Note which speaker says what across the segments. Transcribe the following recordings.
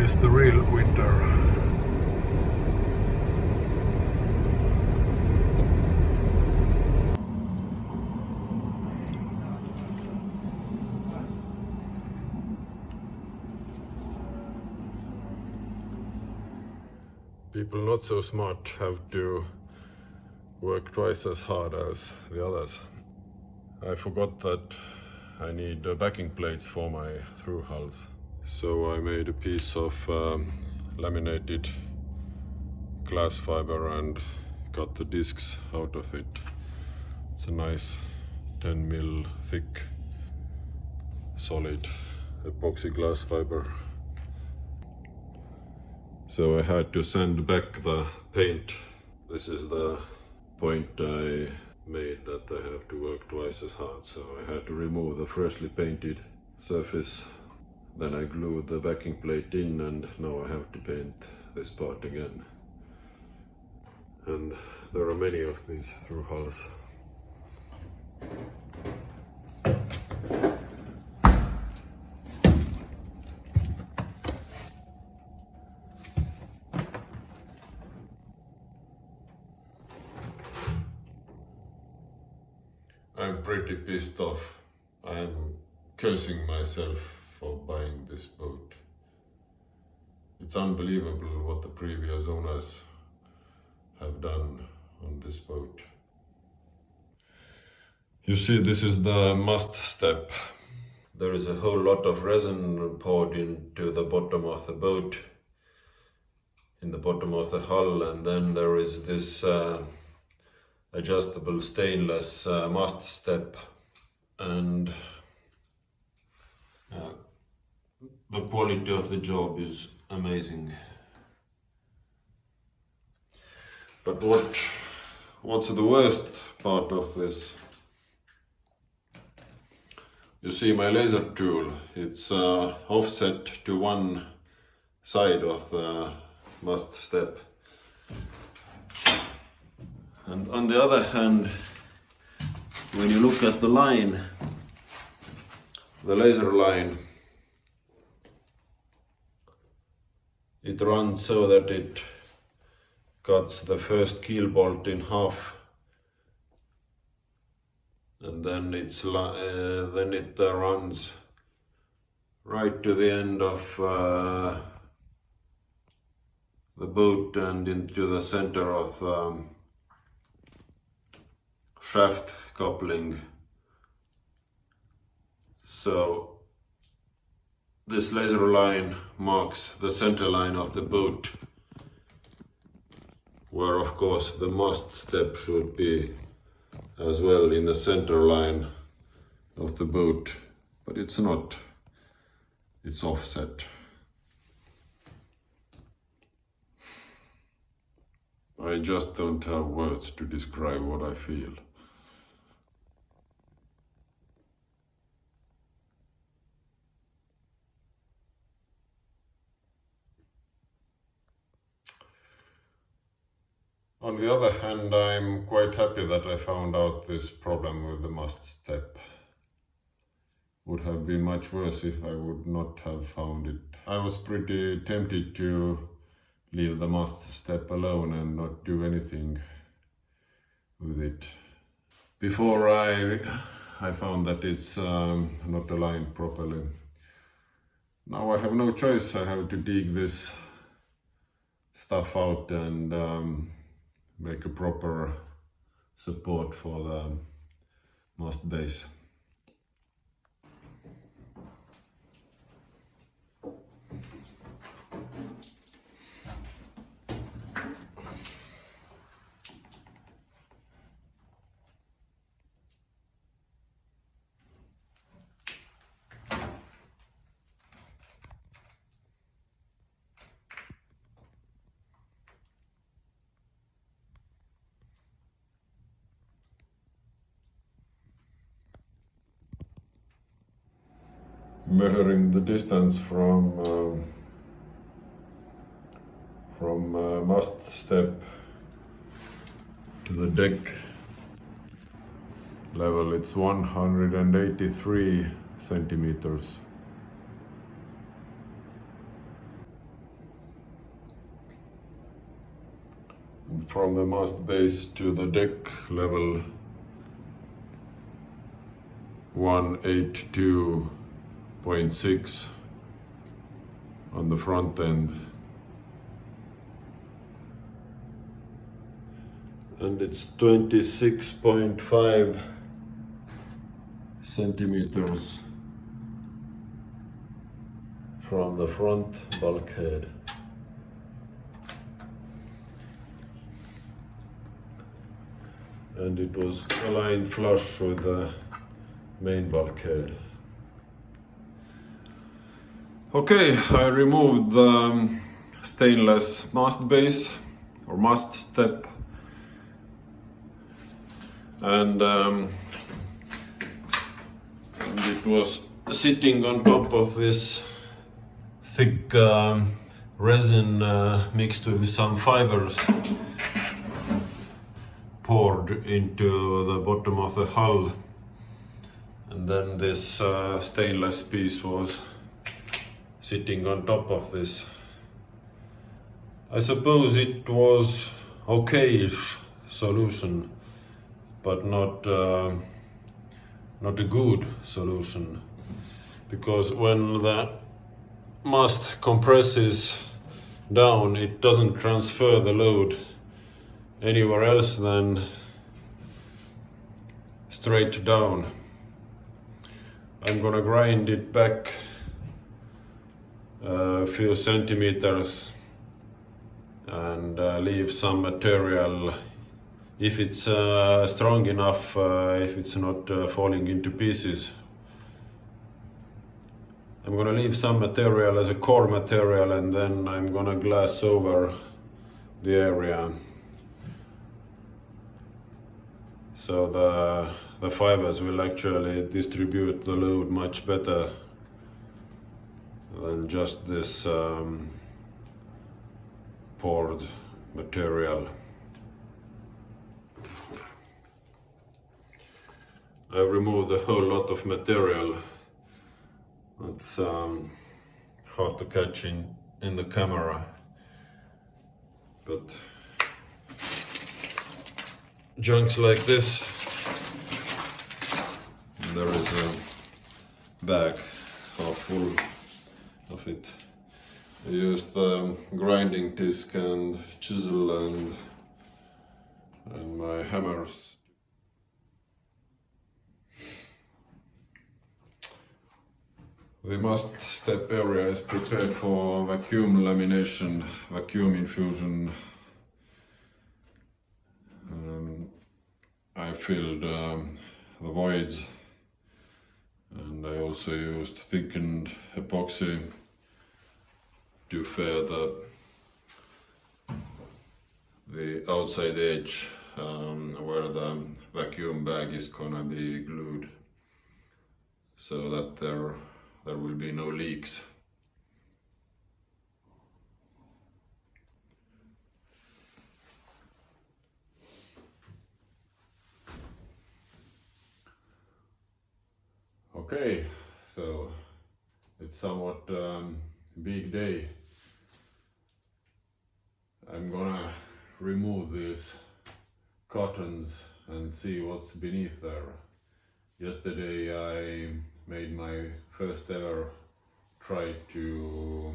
Speaker 1: is the real winter. People not so smart have to work twice as hard as the others. I forgot that I need backing plates for my through hulls. So I made a piece of laminated glass fiber and got the discs out of it. It's a nice 10 mil thick solid epoxy glass fiber. So I had to sand back the paint. This is the point I made, that I have to work twice as hard. So I had to remove the freshly painted surface. Then I glued the backing plate in, and now I have to paint this part again. And there are many of these through hulls. I'm pretty pissed off. I'm cursing myself for buying this boat. It's unbelievable what the previous owners have done on this boat. You see, this is the mast step. There is a whole lot of resin poured into the bottom of the boat, in the bottom of the hull, and then there is this adjustable stainless mast step, and the quality of the job is amazing. But what's the worst part of this? You see my laser tool, it's offset to one side of the mast step. And on the other hand, when you look at the line, the laser line, it runs so that it cuts the first keel bolt in half, and then it runs right to the end of the boat and into the center of shaft coupling. So this laser line marks the center line of the boat, where of course the mast step should be as well in the center line of the boat, but it's not, it's offset. I just don't have words to describe what I feel. On the other hand, I'm quite happy that I found out this problem with the mast step. Would have been much worse if I would not have found it. I was pretty tempted to leave the mast step alone and not do anything with it. Before I found that it's not aligned properly. Now I have no choice, I have to dig this stuff out and make a proper support for the mast base. Measuring the distance from mast step to the deck level, it's 183 centimeters. from the mast base to the deck level 182.6 on the front end, and it's 26.5 centimeters from the front bulkhead. And it was aligned flush with the main bulkhead. Okay, I removed the stainless mast base or mast step, and it was sitting on top of this thick resin mixed with some fibers poured into the bottom of the hull, and then this stainless piece was sitting on top of this. I suppose it was okay-ish solution, but not a good solution, because when the mast compresses down, it doesn't transfer the load anywhere else than straight down. I'm gonna grind it back a few centimeters and leave some material, if it's strong enough, if it's not falling into pieces. I'm gonna leave some material as a core material, and then I'm gonna glass over the area, so the fibers will actually distribute the load much better than just this poured material. I removed a whole lot of material. It's hard to catch in the camera, but junks like this, and there is a bag half full of it. I used the grinding disc and chisel and my hammers. The mast step area is prepared for vacuum lamination, vacuum infusion. I filled the voids, and I also used thickened epoxy to fare the outside edge where the vacuum bag is gonna be glued, so that there will be no leaks. Okay, so it's somewhat big day. I'm gonna remove these cottons and see what's beneath there. Yesterday I made my first ever try to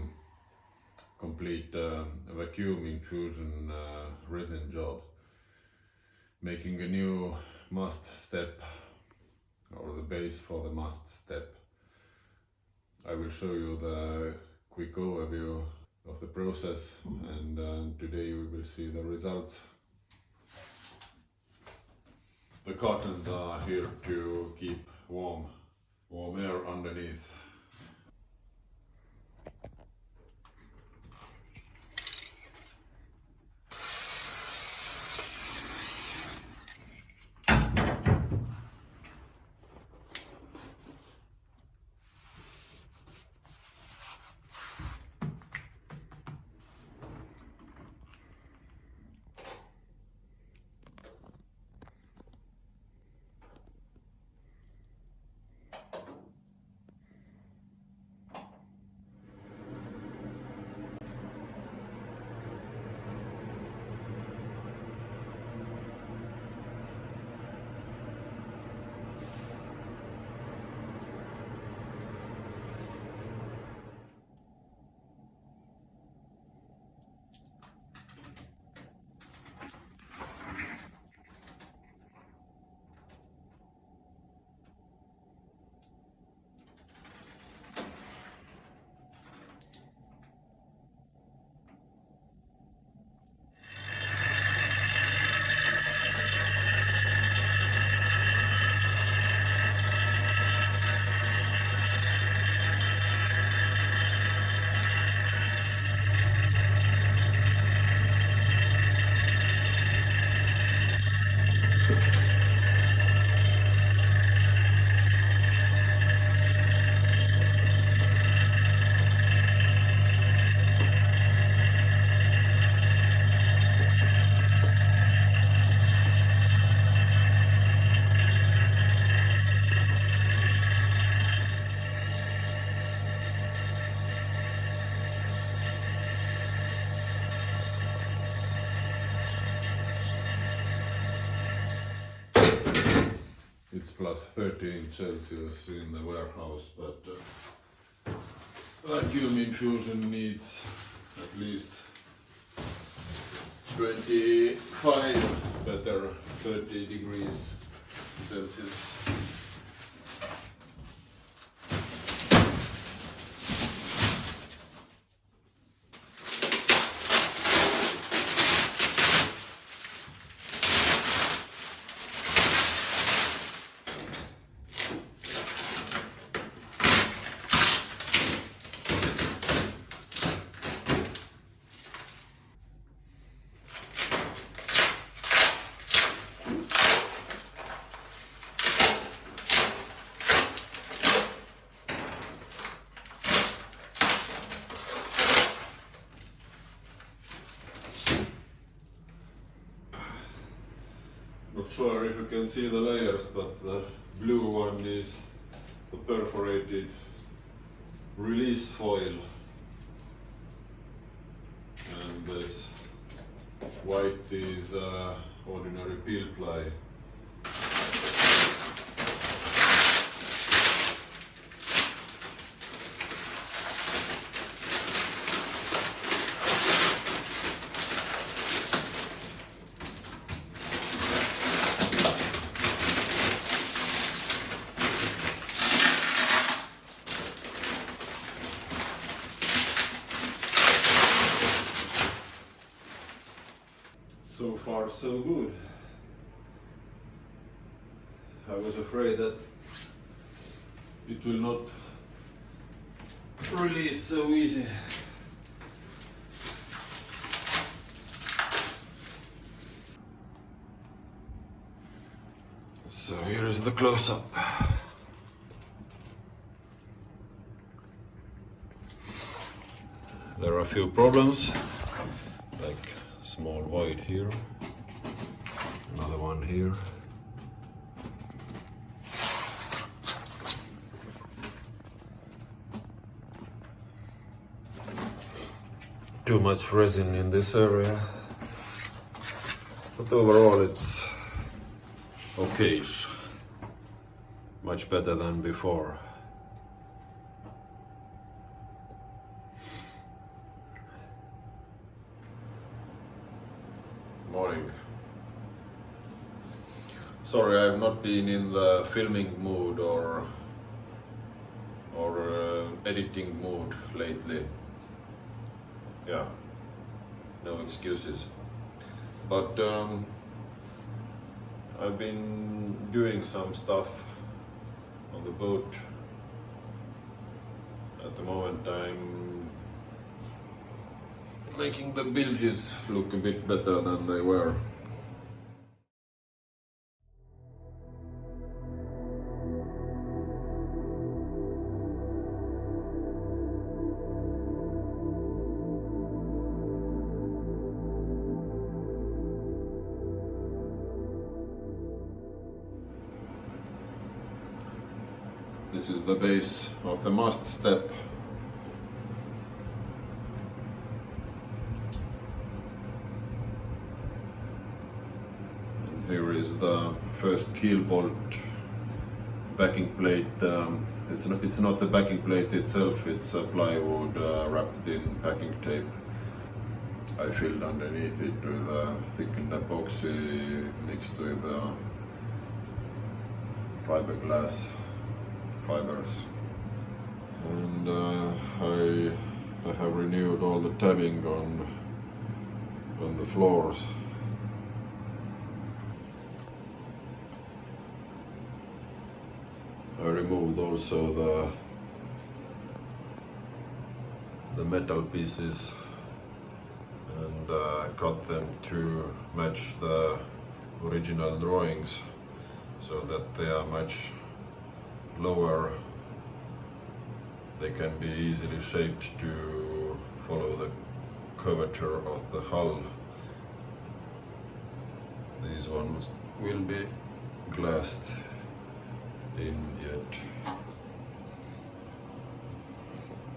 Speaker 1: complete a vacuum infusion resin job, making a new mast step, or the base for the mast step. I will show you the quick overview of the process, and today we will see the results. The cottons are here to keep warm air underneath. plus 13 Celsius in the warehouse, but vacuum infusion needs at least 25, better 30 degrees Celsius. Not sure if you can see the layers, but the blue one is the perforated release foil, and this white is ordinary peel ply. So far so good. I was afraid that it will not release so easy. So here is the close-up. There are a few problems, like small void here, another one here. Too much resin in this area, but overall it's okay-ish, much better than before. Morning. Sorry, I have not been in the filming mood or editing mood lately. Yeah, no excuses. But I've been doing some stuff on the boat. At the moment I'm making the bilges look a bit better than they were. This is the base of the mast step. And here is the first keel bolt backing plate. It's not the backing plate itself, it's a plywood wrapped in packing tape. I filled underneath it with thickened epoxy mixed with fiberglass fibers, and I have renewed all the tabbing on the floors. I removed also the metal pieces and cut them to match the original drawings, so that they are much lower. They can be easily shaped to follow the curvature of the hull. These ones will be glassed in yet.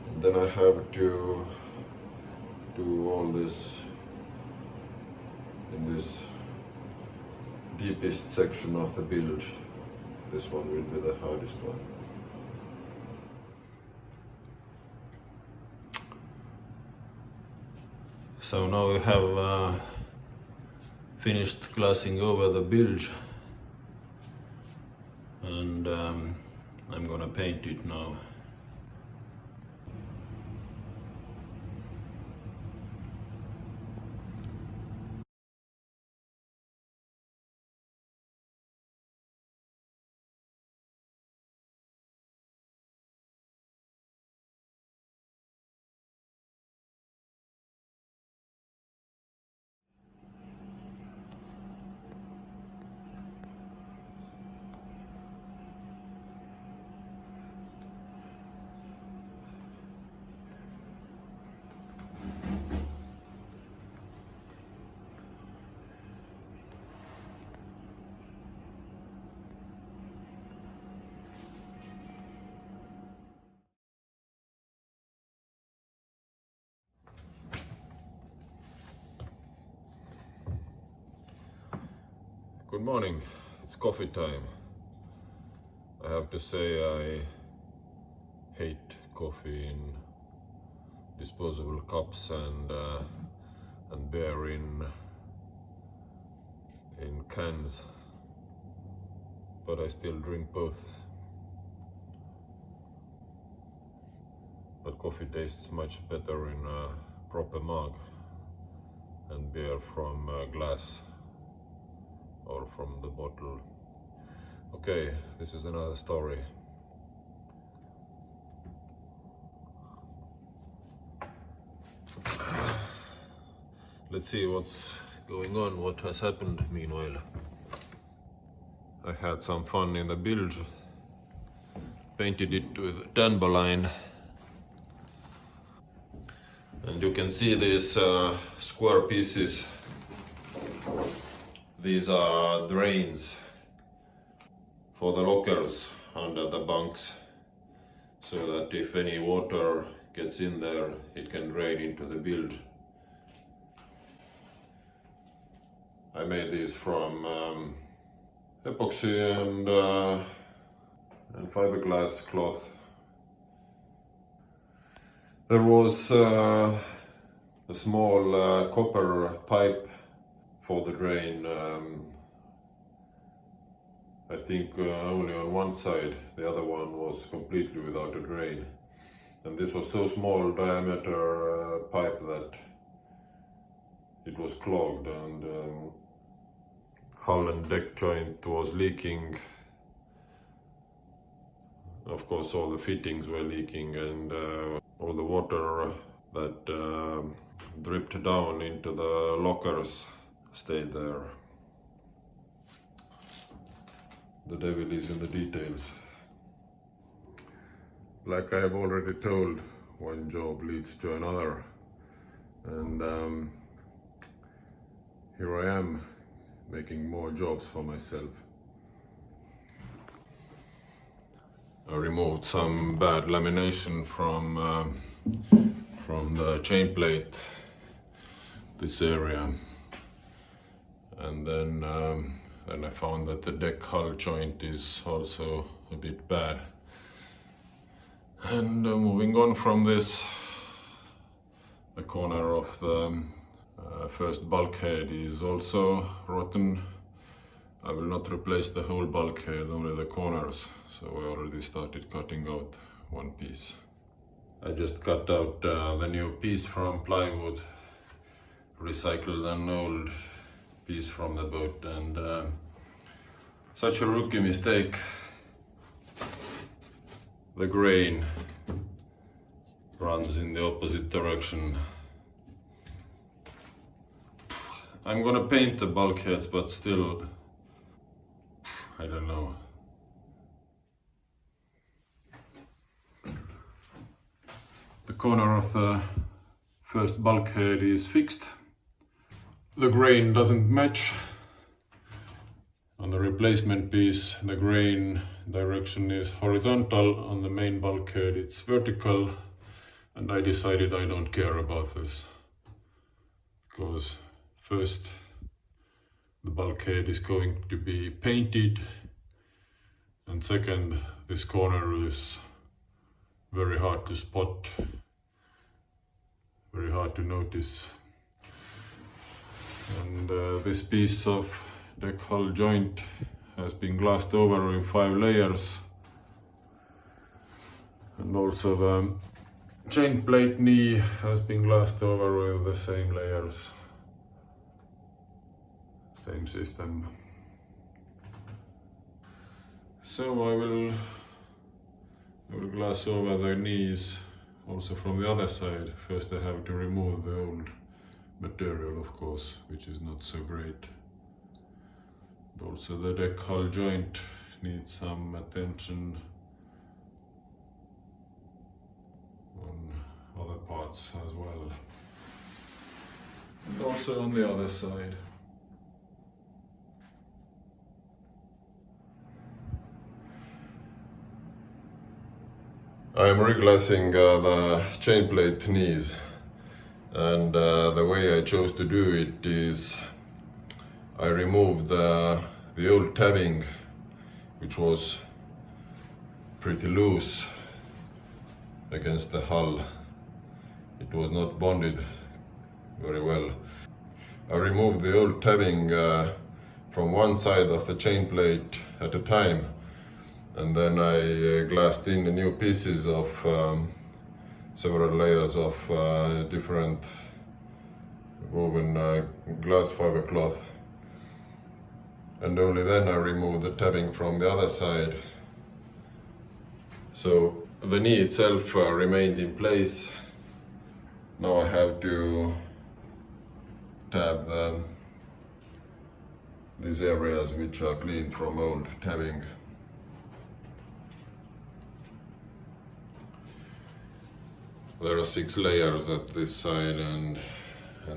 Speaker 1: And then I have to do all this in this deepest section of the bilge. This one will be the hardest one. So now we have finished glassing over the bilge, and I'm gonna paint it now. Good morning, it's coffee time. I have to say I hate coffee in disposable cups and beer in cans, but I still drink both. But coffee tastes much better in a proper mug, and beer from glass or from the bottle. Okay, this is another story. Let's see what's going on, what has happened meanwhile. I had some fun in the bilge, painted it with Danboline, and you can see these square pieces. These are drains for the lockers under the bunks, so that if any water gets in there, it can drain into the bilge. I made these from epoxy and fiberglass cloth. There was a small copper pipe for the drain, I think only on one side. The other one was completely without a drain. And this was so small diameter pipe that it was clogged, and hull and deck joint was leaking. Of course, all the fittings were leaking, and all the water that dripped down into the lockers stayed there. The devil is in the details. Like I have already told, one job leads to another, and here I am making more jobs for myself. I removed some bad lamination from the chainplate, this area, and then I found that the deck hull joint is also a bit bad. And moving on from this, the corner of the first bulkhead is also rotten. I will not replace the whole bulkhead, only the corners, so I already started cutting out one piece. I just cut out the new piece from plywood, recycled an old piece from the boat, and such a rookie mistake. The grain runs in the opposite direction. I'm gonna paint the bulkheads, but still, I don't know. The corner of the first bulkhead is fixed. The grain doesn't match. On the replacement piece, the grain direction is horizontal. On the main bulkhead, it's vertical. And I decided I don't care about this, because first the bulkhead is going to be painted, And second, this corner is very hard to spot, very hard to notice. And this piece of deck hull joint has been glassed over in 5 layers. And also the chain plate knee has been glassed over with the same layers, same system. So I will glass over the knees also from the other side. First I have to remove the old material, of course, which is not so great. And also the deck hull joint needs some attention on other parts as well. And also on the other side. I am reglassing the chain plate knees, and the way I chose to do it is I removed the old tabbing, which was pretty loose against the hull. It was not bonded very well. I removed the old tabbing from one side of the chain plate at a time, and then I glassed in the new pieces of several layers of different woven glass fiber cloth, and only then I removed the tabbing from the other side. So the knee itself remained in place. Now I have to tab these areas which are clean from old tabbing. There are 6 layers at this side and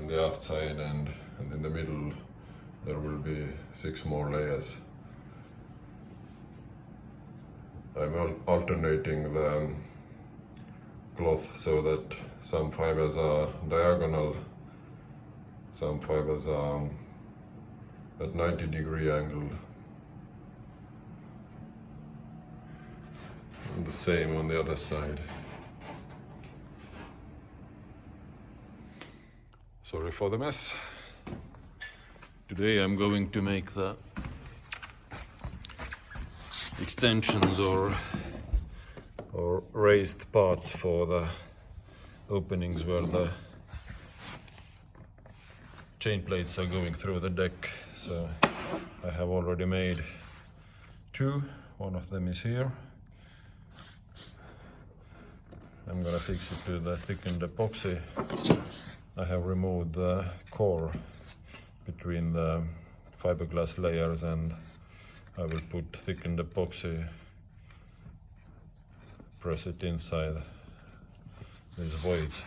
Speaker 1: the aft side, and in the middle there will be 6 more layers. I'm alternating the cloth so that some fibers are diagonal, some fibers are at 90-degree angle, and the same on the other side. Sorry for the mess. Today I'm going to make the extensions or raised parts for the openings where the chain plates are going through the deck. So I have already made 2. One of them is here. I'm gonna fix it to the thickened epoxy. I have removed the core between the fiberglass layers, and I will put thickened epoxy, press it inside these voids,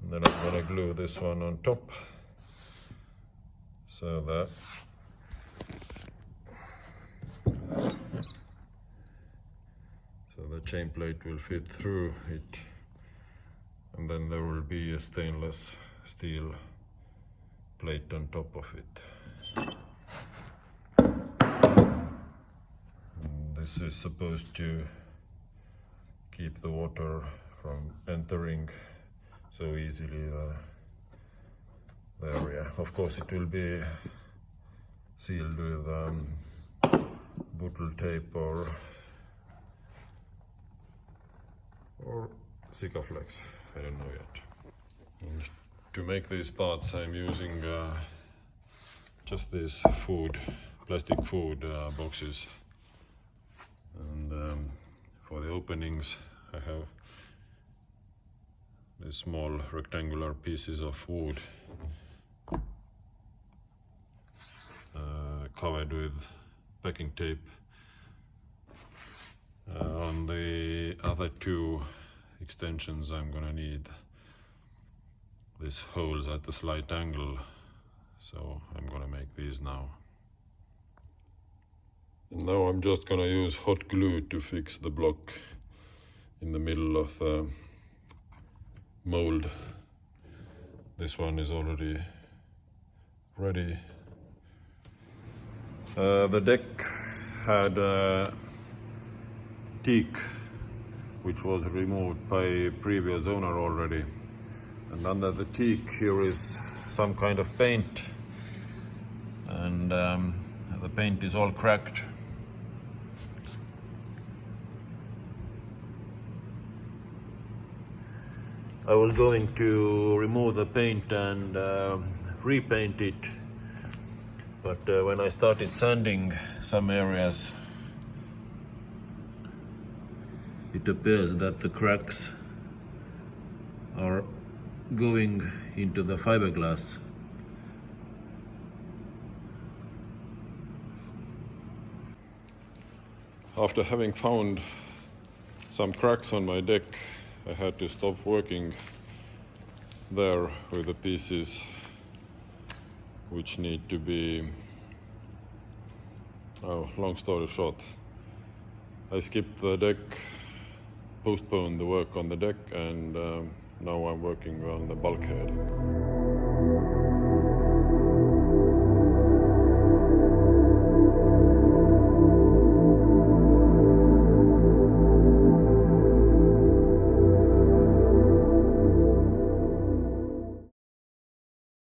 Speaker 1: and then I'm gonna glue this one on top so that the chain plate will fit through it, and then there will be a stainless steel plate on top of it. And this is supposed to keep the water from entering so easily the area. Of course it will be sealed with bottle tape or Sikaflex, I don't know yet. And to make these parts I'm using just these plastic food boxes, and for the openings I have these small rectangular pieces of wood covered with packing tape. On the other 2 extensions I'm gonna need these holes at a slight angle, so I'm gonna make these now. And now I'm just gonna use hot glue to fix the block in the middle of the mold. This one is already ready. The deck had a teak which was removed by previous owner already, and under the teak here is some kind of paint, and the paint is all cracked. I was going to remove the paint and repaint it, but when I started sanding some areas, it appears that the cracks are going into the fiberglass. After having found some cracks on my deck, I had to stop working there with the pieces which need to be... Oh, long story short, I skipped the deck, postponed the work on the deck, and now I'm working on the bulkhead.